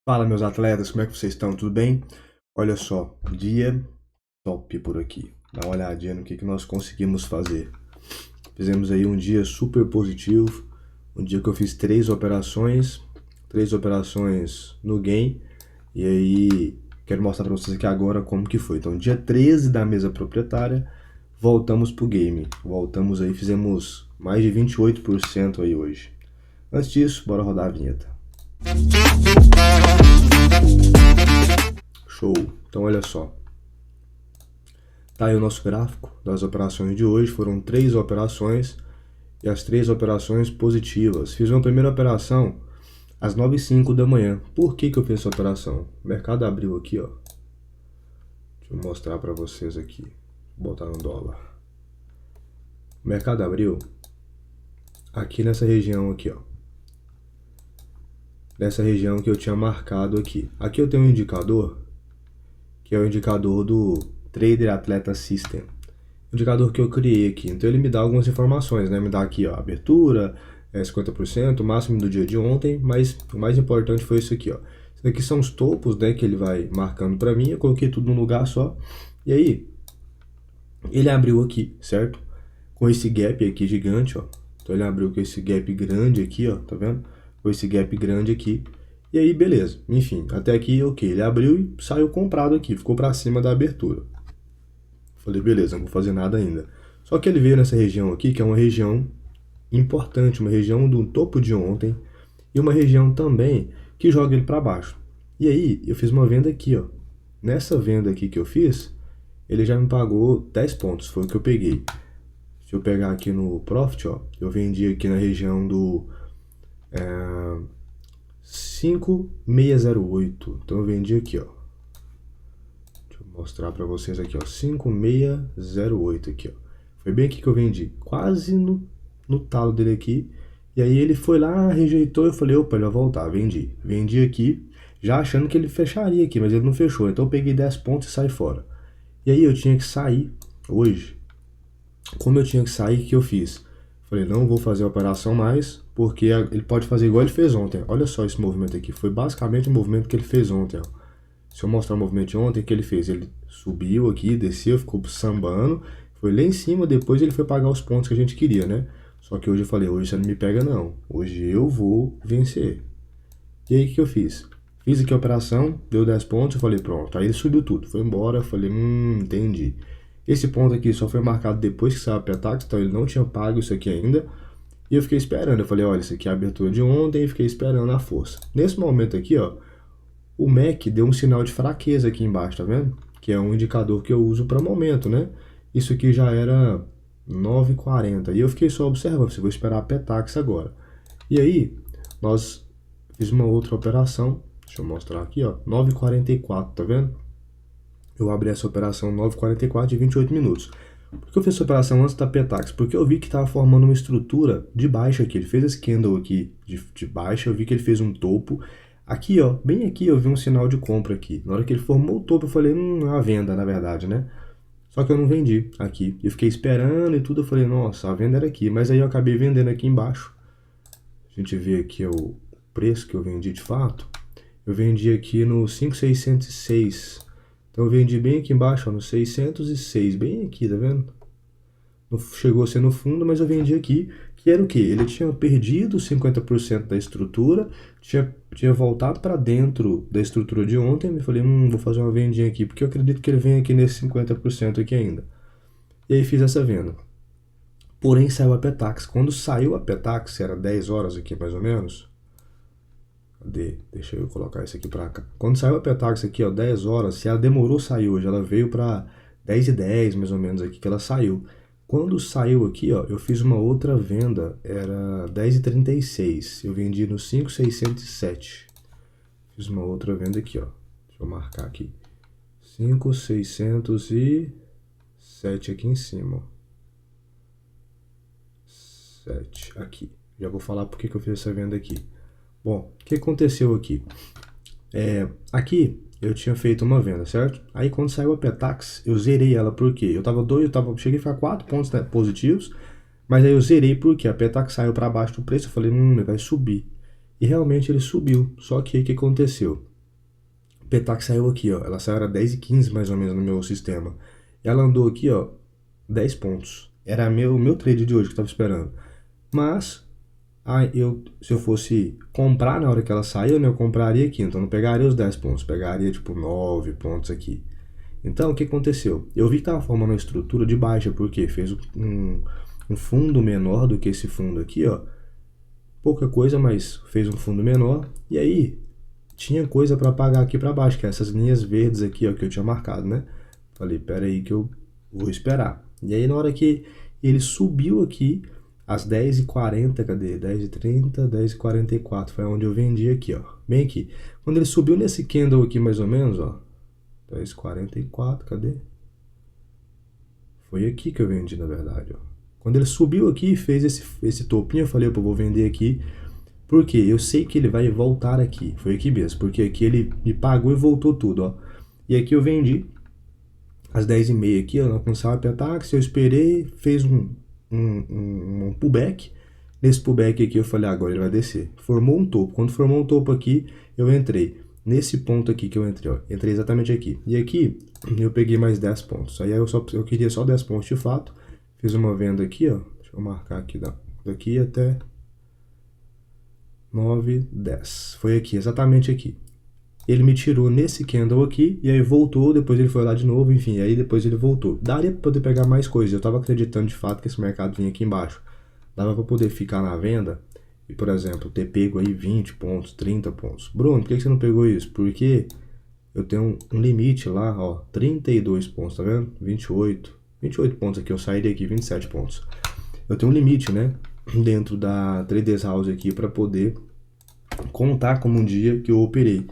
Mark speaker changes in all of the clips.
Speaker 1: Fala, meus atletas, como é que vocês estão? Tudo bem? Olha só, dia top por aqui. Dá uma olhadinha no que nós conseguimos fazer. Fizemos aí um dia super positivo, um dia que eu fiz três operações no game, e aí quero mostrar para vocês aqui agora como que foi. Então, dia 13 da mesa proprietária, voltamos pro game. Voltamos aí, fizemos mais de 28% aí hoje. Antes disso, bora rodar a vinheta. Show! Então olha só, tá aí o nosso gráfico das operações de hoje. Foram 3 operações e as 3 operações positivas. Fiz uma primeira operação às 9h05 da manhã. Por que eu fiz essa operação? O mercado abriu aqui, ó. Deixa eu mostrar para vocês aqui. Vou botar no dólar. O mercado abriu aqui nessa região aqui, ó. Nessa região que eu tinha marcado aqui. Aqui eu tenho um indicador, que é o indicador do Trader Atleta System. O indicador que eu criei aqui. Então ele me dá algumas informações, né? Me dá aqui, ó, abertura, 50%, o máximo do dia de ontem, mas o mais importante foi isso aqui, ó. Isso aqui são os topos, né, que ele vai marcando para mim. Eu coloquei tudo num lugar só. E aí, ele abriu aqui, certo? Com esse gap aqui gigante, ó. Então ele abriu com esse gap grande aqui, ó, tá vendo? Com esse gap grande aqui. E aí, beleza. Enfim, até aqui, ok. Ele abriu e saiu comprado aqui. Ficou para cima da abertura. Falei, beleza, não vou fazer nada ainda. Só que ele veio nessa região aqui, que é uma região importante. Uma região do topo de ontem. E uma região também que joga ele para baixo. E aí, eu fiz uma venda aqui, ó. Nessa venda aqui que eu fiz, ele já me pagou 10 pontos. Foi o que eu peguei. Se eu pegar aqui no Profit, ó. Eu vendi aqui na região do... 5608. Então eu vendi aqui, ó. Deixa eu mostrar para vocês aqui, ó. 5608 aqui, ó. Foi bem aqui que eu vendi, quase no talo dele aqui. E aí ele foi lá, rejeitou. Eu falei, opa, ele vai voltar. Vendi aqui, já achando que ele fecharia aqui, mas ele não fechou. Então eu peguei 10 pontos e saí fora. E aí eu tinha que sair hoje. Como eu tinha que sair, o que eu fiz? Falei, não vou fazer a operação mais, porque ele pode fazer igual ele fez ontem. Olha só esse movimento aqui. Foi basicamente o movimento que ele fez ontem, ó. Se eu mostrar o movimento de ontem, o que ele fez? Ele subiu aqui, desceu, ficou sambando. Foi lá em cima, depois ele foi pagar os pontos que a gente queria, né? Só que hoje eu falei, hoje você não me pega não. Hoje eu vou vencer. E aí, o que eu fiz? Fiz aqui a operação, deu 10 pontos, eu falei, pronto. Aí ele subiu tudo, foi embora, eu falei, entendi. Esse ponto aqui só foi marcado depois que saiu a Petax, então ele não tinha pago isso aqui ainda. E eu fiquei esperando, eu falei, olha, isso aqui é a abertura de ontem, e fiquei esperando a força. Nesse momento aqui, ó, o MAC deu um sinal de fraqueza aqui embaixo, tá vendo? Que é um indicador que eu uso para momento, né? Isso aqui já era 9h40, e eu fiquei só observando, vou esperar a Petax agora. E aí, nós fizemos uma outra operação, deixa eu mostrar aqui, ó, 9h44, tá vendo? Eu abri essa operação 9h44 de 28 minutos. Por que eu fiz essa operação antes da Petax? Porque eu vi que estava formando uma estrutura de baixa aqui. Ele fez esse candle aqui de baixa, eu vi que ele fez um topo. Aqui, ó, bem aqui eu vi um sinal de compra aqui. Na hora que ele formou o topo, eu falei, é uma venda, na verdade, né? Só que eu não vendi aqui. Eu fiquei esperando e tudo, eu falei, nossa, a venda era aqui. Mas aí eu acabei vendendo aqui embaixo. A gente vê aqui o preço que eu vendi de fato. Eu vendi aqui no 5.606. Então eu vendi bem aqui embaixo, ó, no 606, bem aqui, tá vendo? Não chegou a ser no fundo, mas eu vendi aqui, que era o quê? Ele tinha perdido 50% da estrutura, tinha voltado para dentro da estrutura de ontem, e falei, vou fazer uma vendinha aqui, porque eu acredito que ele vem aqui nesse 50% aqui ainda. E aí fiz essa venda. Porém saiu a Petax. Quando saiu a Petax, era 10 horas aqui mais ou menos. Deixa eu colocar isso aqui pra cá. Quando saiu a Petax aqui, ó, 10 horas, se ela demorou a sair hoje, ela veio pra 10h10 mais ou menos aqui que ela saiu. Quando saiu aqui, ó, eu fiz uma outra venda, era 10h36, eu vendi no 5.607. Fiz uma outra venda aqui, ó, deixa eu marcar aqui. 5.607 aqui em cima, ó. 7 aqui. Já vou falar porque que eu fiz essa venda aqui. Bom, o que aconteceu aqui? Aqui eu tinha feito uma venda, certo? Aí quando saiu a Petax, eu zerei ela, por quê? Eu tava doido, cheguei a ficar 4 pontos, né, positivos, mas aí eu zerei porque a Petax saiu para baixo do preço, eu falei, ele vai subir. E realmente ele subiu, só que aí o que aconteceu? Petax saiu aqui, ó. Ela saiu era 10,15 mais ou menos no meu sistema. Ela andou aqui, ó, 10 pontos. Era meu trade de hoje que eu tava esperando. Mas, se eu fosse comprar na hora que ela saiu, né, eu compraria aqui. Então, não pegaria os 10 pontos. Pegaria, tipo, 9 pontos aqui. Então, o que aconteceu? Eu vi que tava formando uma estrutura de baixa, porque fez um fundo menor do que esse fundo aqui, ó. Pouca coisa, mas fez um fundo menor. E aí, tinha coisa para pagar aqui para baixo, que é essas linhas verdes aqui, ó, que eu tinha marcado, né? Falei, pera aí que eu vou esperar. E aí na hora que ele subiu aqui, às 10h40, cadê? 10h30, 10h44, foi onde eu vendi aqui, ó. Bem aqui. Quando ele subiu nesse candle aqui mais ou menos, ó. 10h44, cadê? Foi aqui que eu vendi, na verdade, ó. Quando ele subiu aqui e fez esse topinho, eu falei, pô, vou vender aqui. Porque eu sei que ele vai voltar aqui. Foi aqui mesmo. Porque aqui ele me pagou e voltou tudo, ó. E aqui eu vendi às 10h30 aqui, ó, não alcançava a Petax. Eu esperei, fez um pullback. Nesse pullback aqui eu falei, agora ele vai descer. Formou um topo. Quando formou um topo aqui, eu entrei. Nesse ponto aqui que eu entrei, ó. Entrei exatamente aqui. E aqui eu peguei mais 10 pontos. Aí eu queria só 10 pontos de fato. Fiz uma venda aqui, ó. Deixa eu marcar aqui daqui até 9, 10. Foi aqui, exatamente aqui. Ele me tirou nesse candle aqui, e aí voltou, depois ele foi lá de novo, enfim, aí depois ele voltou. Daria para poder pegar mais coisas, eu tava acreditando de fato que esse mercado vinha aqui embaixo. Dava para poder ficar na venda e, por exemplo, ter pego aí 20 pontos, 30 pontos. Bruno, por que você não pegou isso? Porque eu tenho um limite lá, ó, 32 pontos, tá vendo? 28 pontos aqui, eu sairia aqui 27 pontos. Eu tenho um limite, né, dentro da Traders House aqui para poder contar como um dia que eu operei.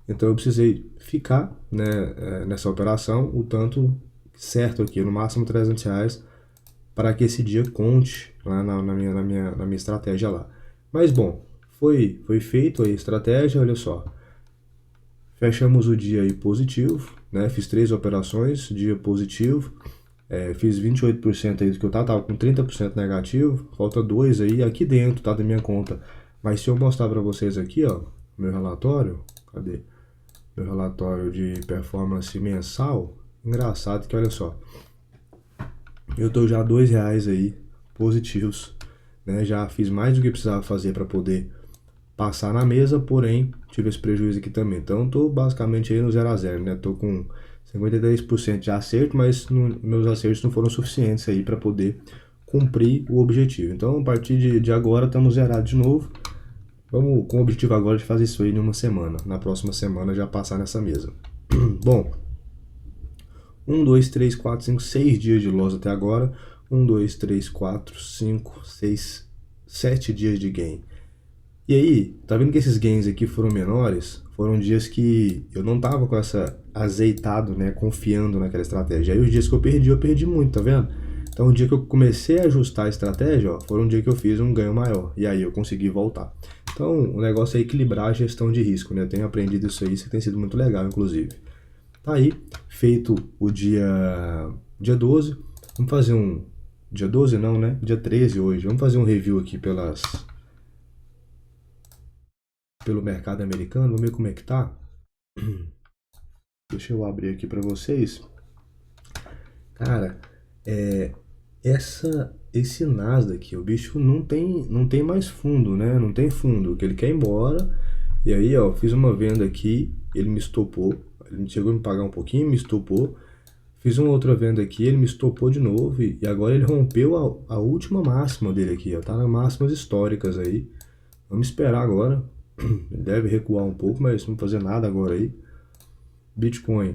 Speaker 1: Então eu precisei ficar, né, nessa operação o tanto certo aqui, no máximo R$300, para que esse dia conte lá na minha estratégia lá. Mas bom, foi feito a estratégia, olha só. Fechamos o dia aí positivo, né? Fiz 3 operações, dia positivo. Fiz 28% aí do que eu tava com 30% negativo. Falta 2 aí, aqui dentro, tá, da minha conta. Mas se eu mostrar para vocês aqui, ó, meu relatório, cadê? Meu relatório de performance mensal, engraçado que olha só, eu tô já R$2 aí positivos, né? Já fiz mais do que precisava fazer para poder passar na mesa, porém tive esse prejuízo aqui também. Então tô basicamente aí no 0 a 0, né? Tô com 53% de acerto, mas meus acertos não foram suficientes aí para poder cumprir o objetivo. Então a partir de agora estamos zerados de novo. Vamos com o objetivo agora de fazer isso aí em uma semana. Na próxima semana já passar nessa mesa. Bom, 1, 2, 3, 4, 5, 6 dias de loss até agora. 1, 2, 3, 4, 5, 6, 7 dias de gain. E aí, tá vendo que esses gains aqui foram menores? Foram dias que eu não tava com essa azeitado, né, confiando naquela estratégia. Aí os dias que eu perdi muito, tá vendo? Então o dia que eu comecei a ajustar a estratégia, ó, foi um dia que eu fiz um ganho maior. E aí eu consegui voltar. Então o negócio é equilibrar a gestão de risco, né? Eu tenho aprendido isso aí, isso tem sido muito legal, inclusive. Tá aí, feito o dia 12. Vamos fazer um... Dia 12 não, né? Dia 13 hoje. Vamos fazer um review aqui pelo mercado americano. Vamos ver como é que tá. Deixa eu abrir aqui para vocês. Cara, esse Nasdaq, o bicho não tem mais fundo, né? Não tem fundo, que ele quer ir embora. E aí, ó, fiz uma venda aqui, ele me estopou. Ele chegou a me pagar um pouquinho, me estopou. Fiz uma outra venda aqui, ele me estopou de novo. E agora ele rompeu a última máxima dele aqui, ó. Tá nas máximas históricas aí. Vamos esperar agora. Ele deve recuar um pouco, mas não fazer nada agora aí. Bitcoin,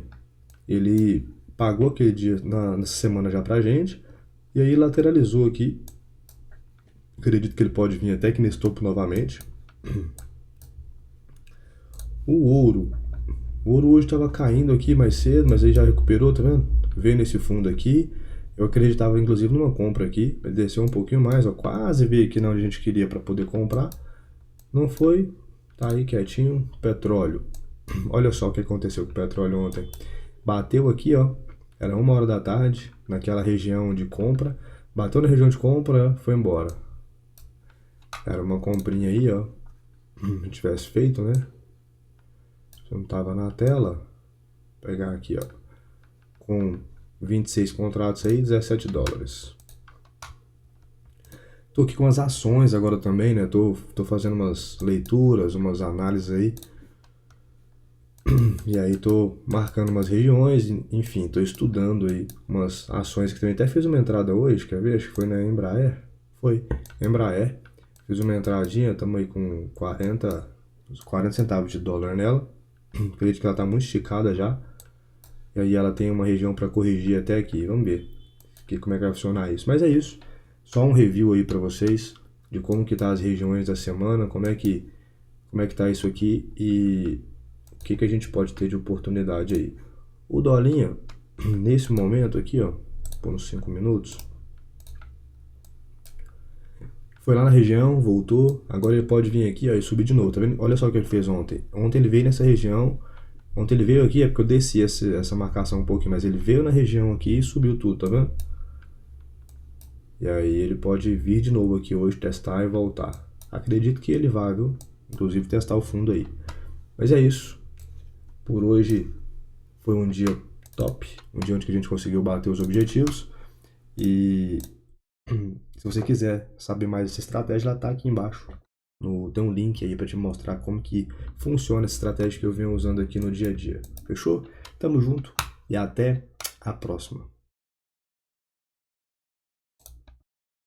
Speaker 1: ele pagou aquele dia nessa semana já pra gente. E aí lateralizou aqui. Acredito que ele pode vir até aqui nesse topo novamente. O ouro hoje estava caindo aqui mais cedo, mas aí já recuperou, tá vendo? Veio nesse fundo aqui. Eu acreditava inclusive numa compra aqui. Ele desceu um pouquinho mais, ó, quase veio aqui onde a gente queria para poder comprar. Não foi, tá aí quietinho. Petróleo. Olha só o que aconteceu com o petróleo ontem. Bateu aqui, ó. Era 1h da tarde, naquela região de compra. Bateu na região de compra, foi embora. Era uma comprinha aí, ó. Se tivesse feito, né? não estava na tela. Vou pegar aqui, ó, com 26 contratos aí, 17 dólares. Tô aqui com as ações agora também, né? Tô fazendo umas leituras, umas análises aí. E aí tô marcando umas regiões, enfim, tô estudando aí umas ações que também até fiz uma entrada hoje, quer ver? Acho que foi na Embraer. Foi, Embraer. Fiz uma entradinha, estamos aí com 40 centavos de dólar nela. Acredito que ela tá muito esticada já. E aí ela tem uma região para corrigir até aqui. Vamos ver como é que vai funcionar isso. Mas é isso. Só um review aí para vocês de como que tá as regiões da semana, como é que tá isso aqui e o que a gente pode ter de oportunidade aí. O dolinha, nesse momento aqui, ó, por uns 5 minutos, foi lá na região, voltou, agora ele pode vir aqui, ó, e subir de novo, tá vendo? Olha só o que ele fez ontem. Ontem ele veio nessa região, ontem ele veio aqui, é porque eu desci essa marcação um pouquinho, mas ele veio na região aqui e subiu tudo, tá vendo? E aí ele pode vir de novo aqui hoje, testar e voltar. Acredito que ele vai, viu? Inclusive testar o fundo aí. Mas é isso. Por hoje foi um dia top, um dia onde a gente conseguiu bater os objetivos. E se você quiser saber mais dessa estratégia, ela tá aqui embaixo. Tem um link aí para te mostrar como que funciona essa estratégia que eu venho usando aqui no dia a dia. Fechou? Tamo junto e até a próxima.